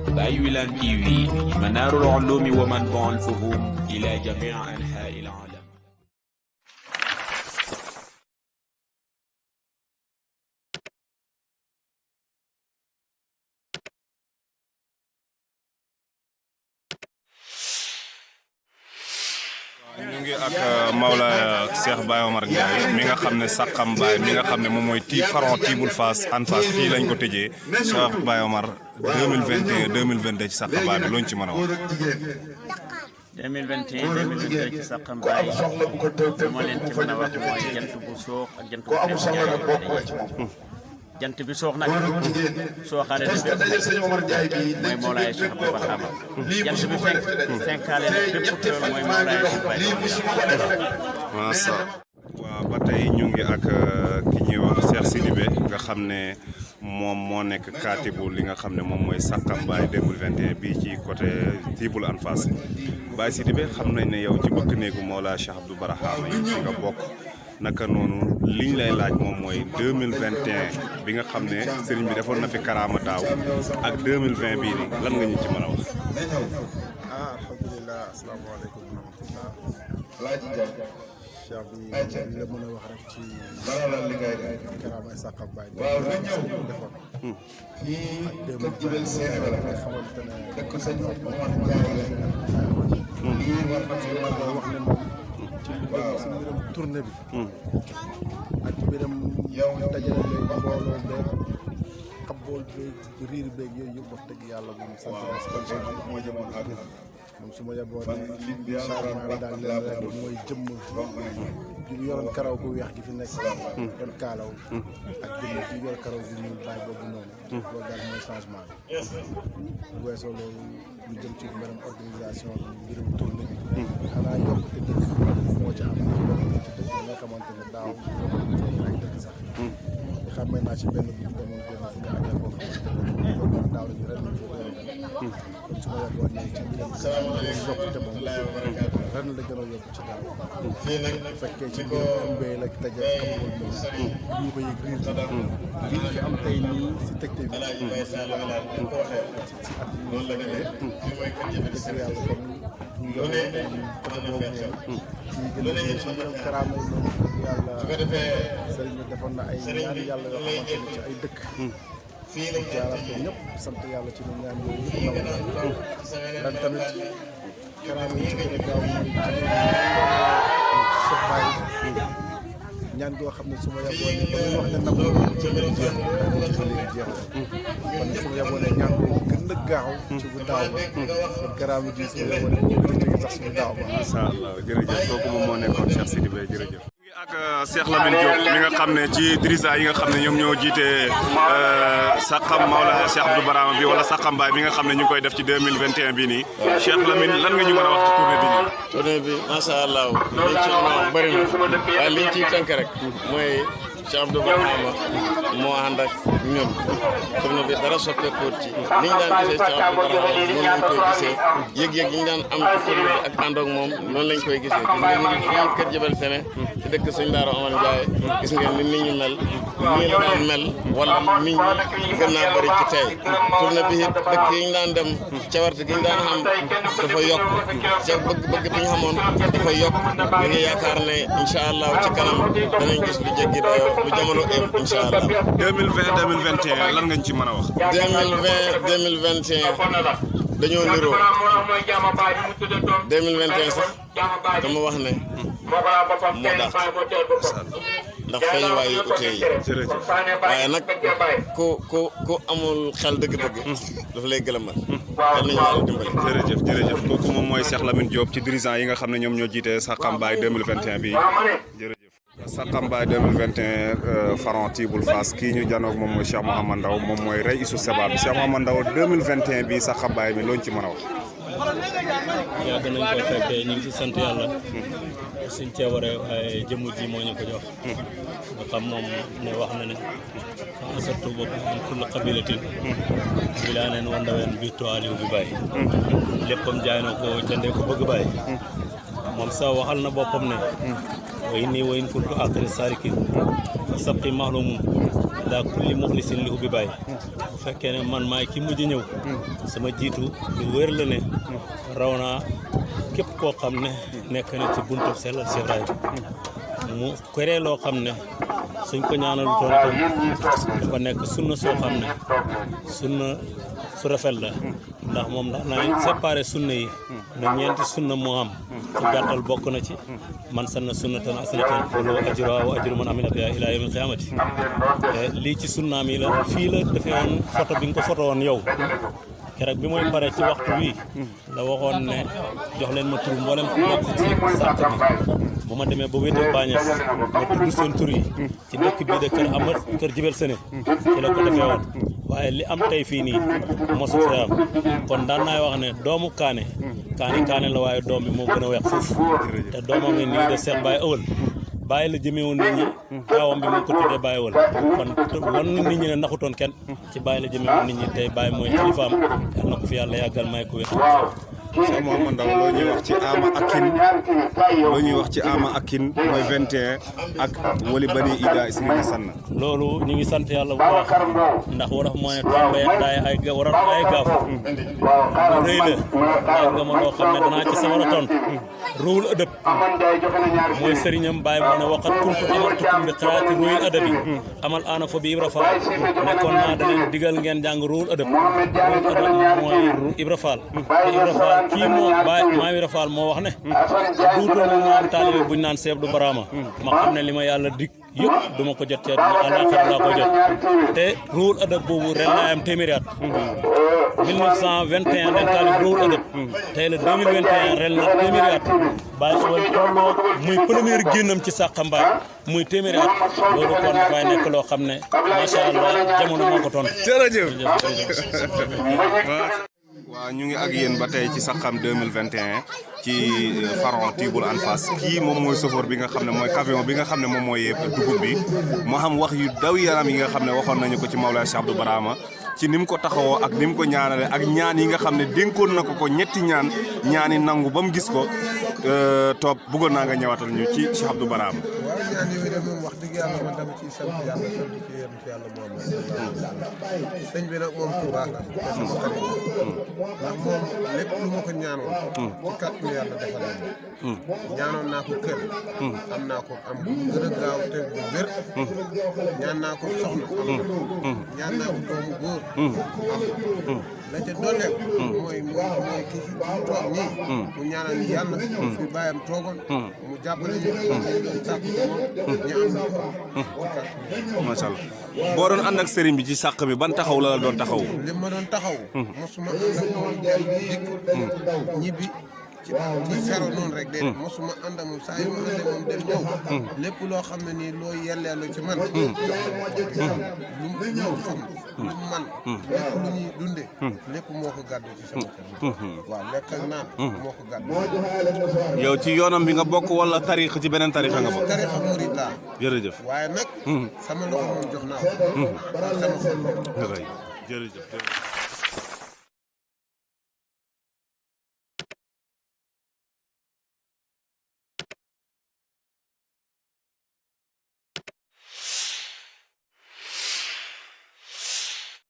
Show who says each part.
Speaker 1: باي ويلان تي في منار العلوم ومنبع الفهوم إلى جميع أنحاء العالم.
Speaker 2: ñu ngi ak Mawla Cheikh Baye Omar Ndiaye mi nga xam ne Saxam Baye mi nga xam ne moom mooy faron Tiboul Fass Hann Fass fii lañ ko tëjee Cheikh Baye Omar 2021 2022 ci Saxam Baye bi looñu ci mën a wax.
Speaker 3: 2021 2022 ci Saxam Baye li ma leen ci mën a wax mooy jant bu soox ak jant bu fekk jant bi soox nag sooxaale na bépp mooy Mawlaay Cheikh Abdou Barhama jant bi fenkaale na bépp loolu mooy Mawlaay Cheikh Baye.
Speaker 2: macha waaw ba tey ñu ngi ak ki ñuy wax Cheikh Sidibé nga xam ne moom moo nekk kaatibu li nga xam ne moom mooy Saxam Baye 2021 bii ci côté Tiboul Hann Fass Baye Sidibé xam nañ ne yow ci bëkk néegu Mawlaay Cheikh Abdou Barhama yi ci nga bokk. naka noonu liñ lay laaj moom mooy 2021 bi nga xam ne sëriñ bi defoon na fi karaama daaw ak 2020 bii nii lan nga ñu ci mën a wax.
Speaker 4: alhamdulilah asalaamaaleykum wa rahmatulah. Cheikh bi li la mën a wax rek ci karaamay Saxam Baye bi defoon. ak 2020 nga xamante ne wax ne moom. ci mbiram tournée bi ak mbiram dajale beeg mbooloo beeg xabbool beeg riir beeg yooyu yëpp wax dëgg yàlla moom sant moo jëmoon moom su ma yeboo ne changement bi daal leen rek mooy jëmm ji yoroon karaw gu weex gi fi nekk doon kaalaw ak jëmm ji yor karaw gu ñuul baay boobu noonu loolu daal mooy changement bi bu weesoo loolu ñu jëm ci mbiram organisation bi mbirum tournée bi xanaa yokkute dëkk moo ci am ci dëkk bi nga xamante ne daaw ay dëkk sax xamee naa ci benn bu demoon génn fu ñu àggee foofu daaw la ñu ren nañ foofu kon su ma yeboo ne ci mbiram yokkute moom ren la gën a yokk ci daaw bu fekkee ci mbirum mbéy la daje xamoon moom ñu ko yëg riir lii fi am tey nii si tegte bi ci at yi ñu fekkee dëgg yàlla comme ñu côté boobu moom ñu gën a ci mbirum karaama yi moom yàlla sëriñ bi defoon na ay ñaan yàlla yoo xamante ne ci ay dëkk jaaraat ko ñëpp sant yàlla ci ñu ñaan yooyu yëpp naw ren tamit karaama yi ci gën a gaaw mooy Cheikh Baye ñaan goo xam ne su ma yeboo ne ba muy wax ne nam ci mën jeex ci ba léegi jeexul kon su ma yeboo ne ñaan boobu gën a gaaw ci bu daaw ba kon karaama ji su ma yeboo ne moo gën a jóge sax suñu daaw ba
Speaker 2: macha allah jërëjëf kooku moom moo nekkoon Cheikh Sidibé jërëjëf ak Cheikh Lamine Diop mi nga xam ne ci dirisa yi nga xam ne ñoom ñoo jiite Saxam Mawla Cheikh Abdou Barhama bi wala Saxam Baye bi nga xam ne ñu ngi koy def ci 2021 bii nii Cheikh Lamine lan nga ñu mën a wax ci tournée bi nii.
Speaker 5: tournée bi macha allah liñ ci wax bëri na waaye liñ ciy tënk rek mooy Cheikh Abdou Barhama moo ànd ak ñun tournée bi dara soppeekuut ci niñ daan gisee Cheikh Abdou Barhama noonu lañ koy gisee yëg-yëg yi ñu daan am ci tournée bi ak ànd ak moom noonu lañ koy gisee gis nga ñu ngi fii Kër Jabel Sene ci dëkk Sëñ Daara Omar Ndiaye gis ngeen ni nit ñu mel nii la daan mel wala nit ñi gën naa bëri ci tey tournée bi it dëkk yi ñu daan dem cawarte gi ñu daan xam dafa yokk ca bëgg-bëgg bi ñu xamoon dafa yokk ñu ngi yaakaar ne incha allah ci kanam danañ gis lu jéggi dayoo lu jamono ëpp incha allah.
Speaker 2: 2020 2021 lan nga ñu ci mën a wax.
Speaker 5: 2020 2021 dañoo niroo 2021 sax dama wax ne moo dàq ndax feeñ waayu ute yi waaye nag ku amul xel dëgg-dëgg dafa lay gëlëmal yal nañu yàlla dimbali
Speaker 2: jërëjëf kooku moom mooy Cheikh Lamine Diop ci dirigeant yi nga xam ne ñoom ñoo jiite Saxam Baye 2021 bi jërëjëf Saxam Baye 2021 faron Tiboul Fass kii ñu janoog moom mooy Cheikh Mouhamad Ndaw moom mooy rey isu seba bi Cheikh Mouhamad Ndaw 2021 bi Saxam Baye bi looñu ci mën a wax.
Speaker 6: yàgg nañ ko fekkee ñu ngi ci sant yàlla suñ ceebaree waaye jëmm ji moo ñu ko jox nga xam moom ne wax na ne asartu bopp an kulle qabilatin bilaa neen wandaween bi toaliw bi bàyyi léppam jaay na ko jëndee ko bëgg bàyyi moom sax waxal na boppam ne way nii wayin kuntu aqri sarikin fa sabqi mahlumum ila kulli muxlisin li hubbi baay bu fekkee ne man maay ki mujj ñëw sama jiitu lu wér la ne raw naa képp koo xam ne nekk na ci buntu sellal Cheikh Ibrahima mu këree loo xam ne suñ ko ñaanal toon tam dafa nekk sunna soo xam ne sunna su rafet la ndax moom ndax naa séparé sunna yi na ñeenti sunna moo am ci gàttal bokk na ci man sanna sunnatan hasanatan falahu ajruha wa ajru man amila biha ila yawmil qiyamati lii ci sunnaam yi la fii la defee woon photo bi nga ko photo woon yow keroog bi mooy pare ci waxtu wi la waxoon ne jox leen ma tur mboolem ku bokk ci sàrt bi bu ma demee ba wéetal Bañes ma tudd seen tur yi ci dëkk bii de kër Amar kër Jibel Sene ci la ko defee woon waaye li am tey fii nii mosu fi am kon daan naay wax ne doomu kaane la waaye doom bi moo gën a weex foofu te doomam ne nii de Cheikh Baye Ëwël bàyyi la jëmee woon nit ñi taawam bi mu ko tuddee Baye Ëwël kon wan nit ñi ne naxutoon kenn ci bàyyi la jëmee woon nit ñi tey bàyyi mooy xalifaam yal na ko fi yàlla yàggal may ko wér.
Speaker 2: Cheikh Mouhamed Ndaw loo ñuy wax ci Ama Akin mooy 21 ak wali bani Ida Ismaïla Sanna
Speaker 6: loolu ñu ngi sant yàlla bu baax ndax warax moo ne tombé daay ay warat ay gaaf lu rëy la laaj nga ma loo xam ne danaa ci sawar a tontu ruwul ëdëb mooy sëriñam Baye moo ne waxat kuntu amartukum bi xiraati ruwul ëdëb yi amal aana fa bi Ibra Fall nekkoon naa da leen digal ngeen jàng ruwul ëdëb mooy Ibra Fall Ibra Fall kii moo Baye maa Ibra Fall moo wax ne duutoon na moo am taalibe buñ naan Cheikh Abdou Barama ma xam ne li ma yàlla dig yëpp duma ko jot ci àllaaxira laa ko jot te ruwul ëdëb boobu ren laa am téeméeri at 1921 ren taalib ruwul ëdëb tey la 2021 ren la téeméeri at Baye Ëwël tolloo muy première génnam ci Sàqa Mbaay muy téeméeri at loolu kon dafay nekk loo xam ne macha allah jamono moo ko tontu.
Speaker 2: jërëjëf waaw ñu ngi ak yéen ba tey ci Saxam 2021 ci Faron Tiboul Anfas kii moom mooy chauffeur bi nga xam ne mooy camion bi nga xam ne moom mooy yëpp dugub bi moo xam wax yu daw yaram yi nga xam ne waxoon nañu ko ci Mawlaay Cheikh Abdou Barama ci ni mu ko taxawoo ak ni mu ko ñaanale ak ñaan yi nga xam ne dénkoon na ko ñetti ñaani nangu ba mu gis ko topp bëggoon naa nga ñëwatal ñu ci Cheikh Abdou Barama.
Speaker 4: waaw ñaan yooyu de moom wax dëgg yàlla man dama ciy sant yàlla sant ci yéen ci yàlla moom sëñ bi nag moom ku baax la ndax moom lépp lu ma ko ñaanoon ci kàttu yàlla defal nañu ñaanoon naa ko kër am naa ko am bu gën a gaaw te bu wér ñaan naa ko soxna am na ñaan naa ko doomu góor am la ca dooleeku mooy ki ci toog nii mu ñaanal yàlla fi bàyyam toogoon mu jàppale ñu sàkk ñu am
Speaker 2: macha allah boo doon ànd ak sëriñ bi ci sàq bi ban taxaw la doon taxaw
Speaker 4: li ma doon taxaw mosuma ànd ak moom dem dikk ñibbi ci sero noonu rek de mosuma ànd ak moom saa yu ma ànd ak moom dem ñëw lépp loo xam ne nii loo yelleelu ci man jox lu mu xam lu mu man lépp lu ñuy dunde lépp moo ko gàddu ci sama kër waaw lekk ak naan moo ko gàddu
Speaker 2: yow ci yoonam bi nga bokk wala tariix ci beneen tariixa nga bokk
Speaker 4: tariixa murid laa
Speaker 2: jërëjëf
Speaker 4: waaye nag sama loxo moom jox naa ko sama xol
Speaker 2: jërëjëf